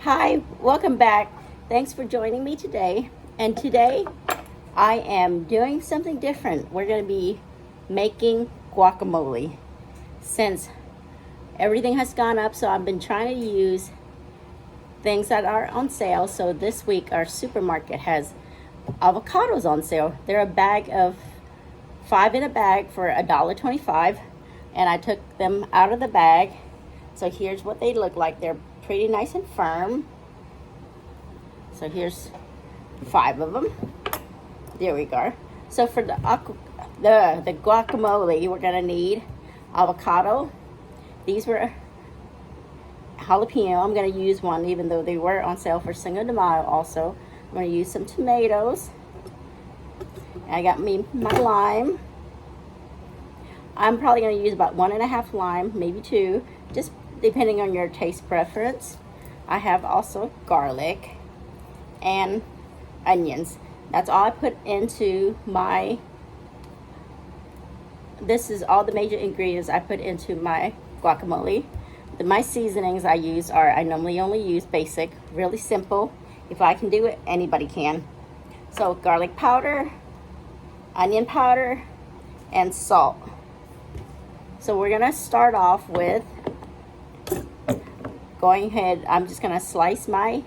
Hi, welcome back. Thanks for joining me today. And today I am doing something different. We're going to be making guacamole. Since everything has gone up, so I've been trying to use things that are on sale. So this week our supermarket has avocados on sale. They're a bag of 5 in a bag for $1.25, and I took them out of the bag. So here's what they look like. They're pretty nice and firm. So here's 5 of them. There we go. So for the guacamole, we're gonna need avocado. These were jalapeno. I'm gonna use one, even though they were on sale for Cinco de Mayo. Also, I'm gonna use some tomatoes. I got me my lime. I'm probably gonna use about 1.5 lime, maybe 2, just depending on your taste preference. I have also garlic and onions. That's all I put into my, this is all the major ingredients I put into my guacamole. My seasonings I use are, I normally only use basic, really simple. If I can do it, anybody can. So garlic powder, onion powder, and salt. So we're gonna start off with going ahead, I'm just gonna slice my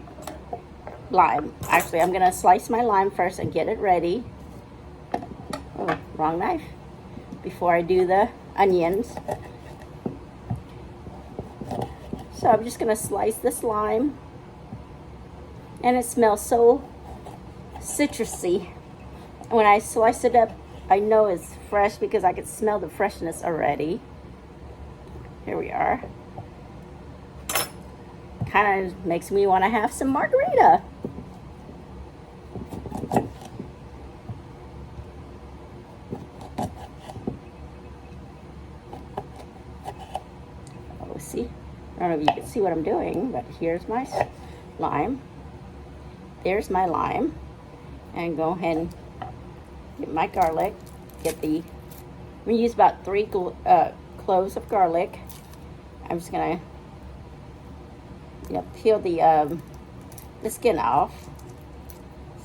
lime. Actually, I'm gonna slice my lime first and get it ready. Oh, wrong knife. Before I do the onions. So I'm just gonna slice this lime. And it smells so citrusy. When I slice it up, I know it's fresh because I can smell the freshness already. Here we are. Kind of makes me want to have some margarita. Oh, see? I don't know if you can see what I'm doing, but here's my lime. There's my lime. And go ahead and get my garlic. I'm gonna use about 3 cloves of garlic. I'm just gonna peel the skin off.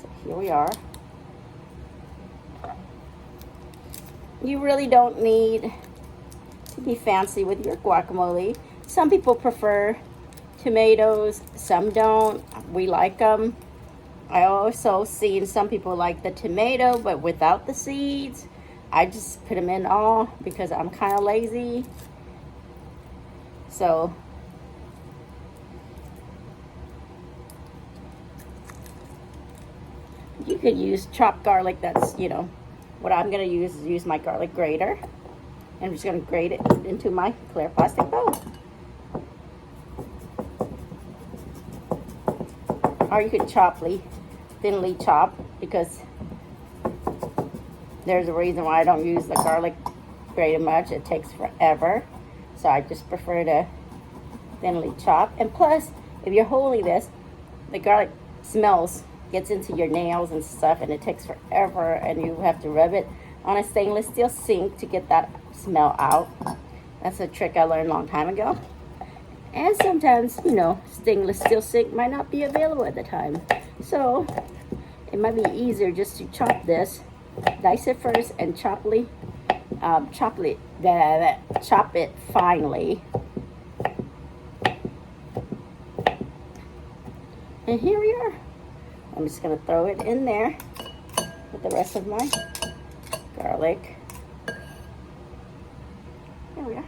So here we are. You really don't need to be fancy with your guacamole. Some people prefer tomatoes, some don't. We like them. I also seen some people like the tomato but without the seeds. I just put them in all because I'm kind of lazy. So you could use chopped garlic. That's, what I'm going to use my garlic grater. And I'm just going to grate it into my clear plastic bowl. Or you could thinly chop, because there's a reason why I don't use the garlic grater much. It takes forever. So I just prefer to thinly chop. And plus, if you're holding this, the garlic gets into your nails and stuff, and it takes forever, and you have to rub it on a stainless steel sink to get that smell out. That's a trick I learned a long time ago. And sometimes, stainless steel sink might not be available at the time. So it might be easier just to chop this, dice it first, and chop it finely. And here we are. I'm just gonna throw it in there with the rest of my garlic. There we are.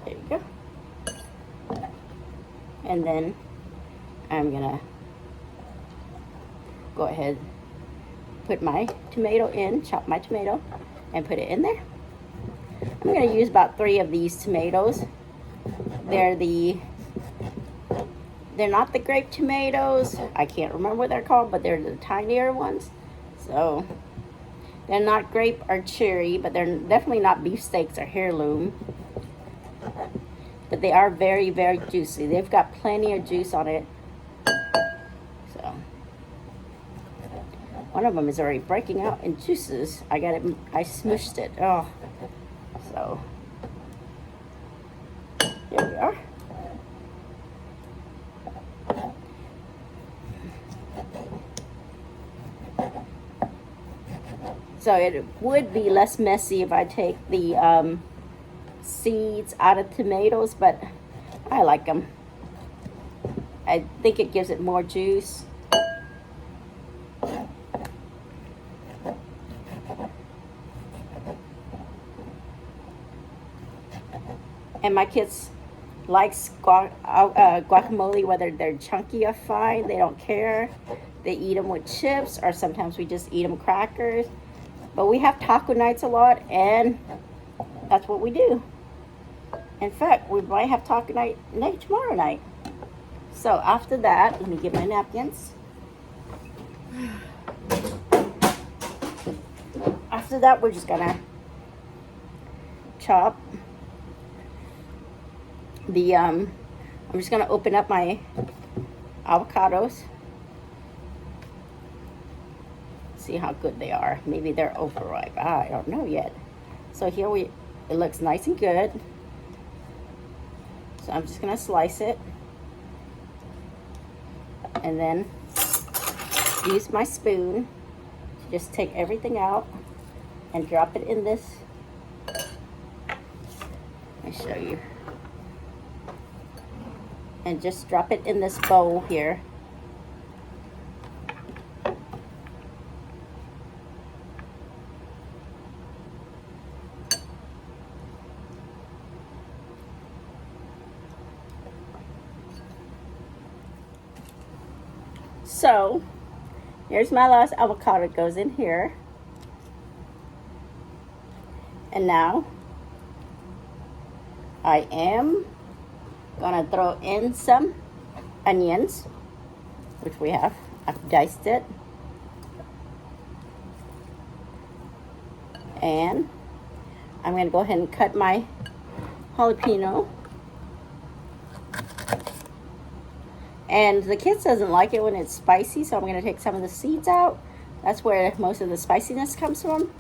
There you go. And then I'm gonna go ahead, put my tomato in, chop my tomato, and put it in there. I'm gonna use about 3 of these tomatoes. They're not the grape tomatoes. I can't remember what they're called, but they're the tinier ones. So they're not grape or cherry, but they're definitely not beefsteaks or heirloom. But they are very, very juicy. They've got plenty of juice on it. So one of them is already breaking out in juices. I smushed it. Oh, so there we are. So it would be less messy if I take the seeds out of tomatoes, but I like them. I think it gives it more juice. And my kids likes guacamole, whether they're chunky or fine. They don't care. They eat them with chips, or sometimes we just eat them crackers. But we have taco nights a lot, and that's what we do. In fact, we might have taco night tomorrow night. So after that, let me get my napkins. After that, we're just gonna chop the I'm just gonna open up my avocados. See how good they are. Maybe they're overripe. I don't know yet. So here it looks nice and good. So I'm just gonna slice it and then use my spoon to just take everything out and drop it in this. Let me show you. And just drop it in this bowl here. So, here's my last avocado. It goes in here. And now, I am gonna throw in some onions, which we have. I've diced it. And I'm gonna go ahead and cut my jalapeno. And the kids doesn't like it when it's spicy, so I'm going to take some of the seeds out. That's where most of the spiciness comes from.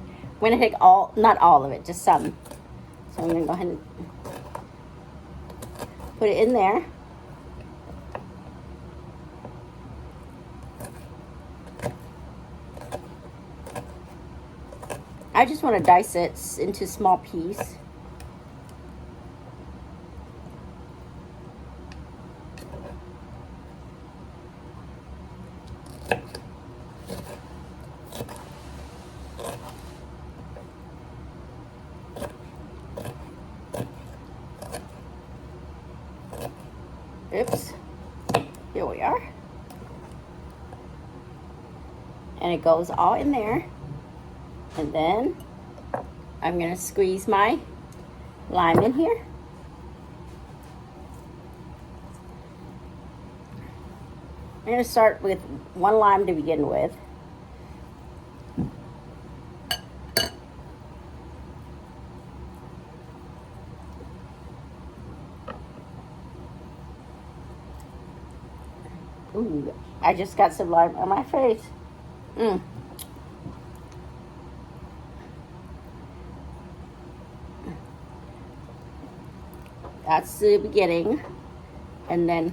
I'm going to take not all of it, just some. So I'm going to go ahead and put it in there. I just want to dice it into small pieces. Oops, here we are. And it goes all in there. And then I'm gonna squeeze my lime in here. I'm gonna start with one lime to begin with. Ooh, I just got some lime on my face. That's the beginning. And then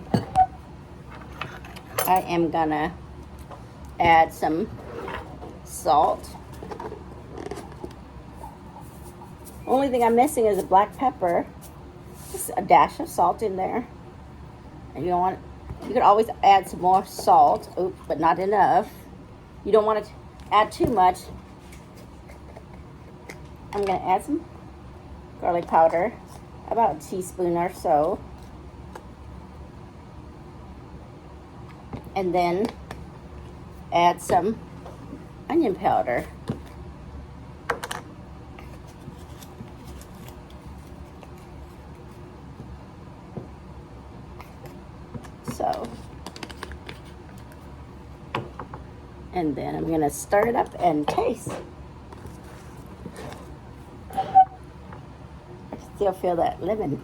I am gonna add some salt. Only thing I'm missing is a black pepper. Just a dash of salt in there. And you could always add some more salt. Oops, but not enough. You don't want to add too much. I'm gonna add some garlic powder, about a teaspoon or so. And then add some onion powder. So, and then I'm gonna stir it up and taste. I still feel that lemon.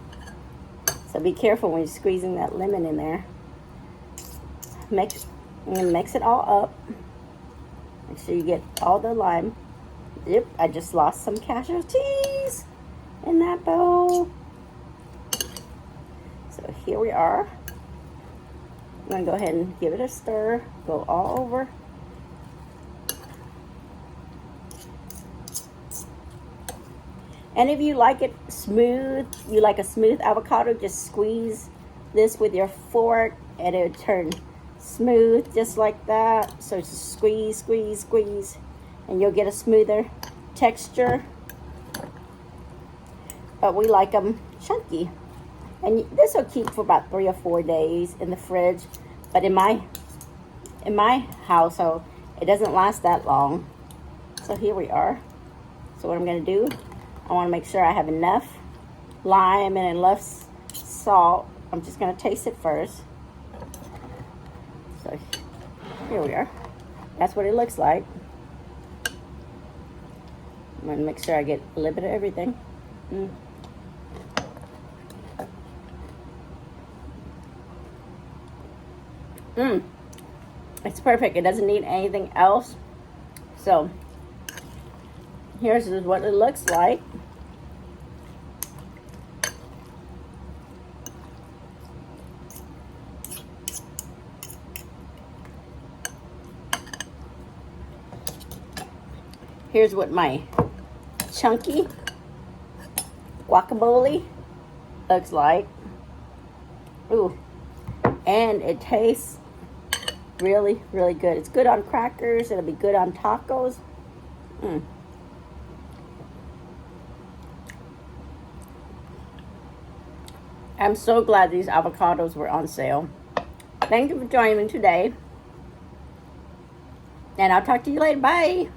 So be careful when you're squeezing that lemon in there. I'm gonna mix it all up. Make sure you get all the lime. Yep, I just lost some casualties in that bowl. So here we are. I'm gonna go ahead and give it a stir. Go all over. And if you like it smooth, you like a smooth avocado, just squeeze this with your fork and it'll turn smooth just like that. So just squeeze, squeeze, squeeze, and you'll get a smoother texture. But we like them chunky. And this will keep for about 3 or 4 days in the fridge. But in my household, it doesn't last that long. So here we are. So what I'm going to do, I want to make sure I have enough lime and enough salt. I'm just going to taste it first. So here we are. That's what it looks like. I'm going to make sure I get a little bit of everything. It's perfect. It doesn't need anything else. So here's what it looks like. Here's what my chunky guacamole looks like. Ooh, and it tastes really, really good. It's good on crackers. It'll be good on tacos. I'm so glad these avocados were on sale. Thank you for joining me today. And I'll talk to you later. Bye.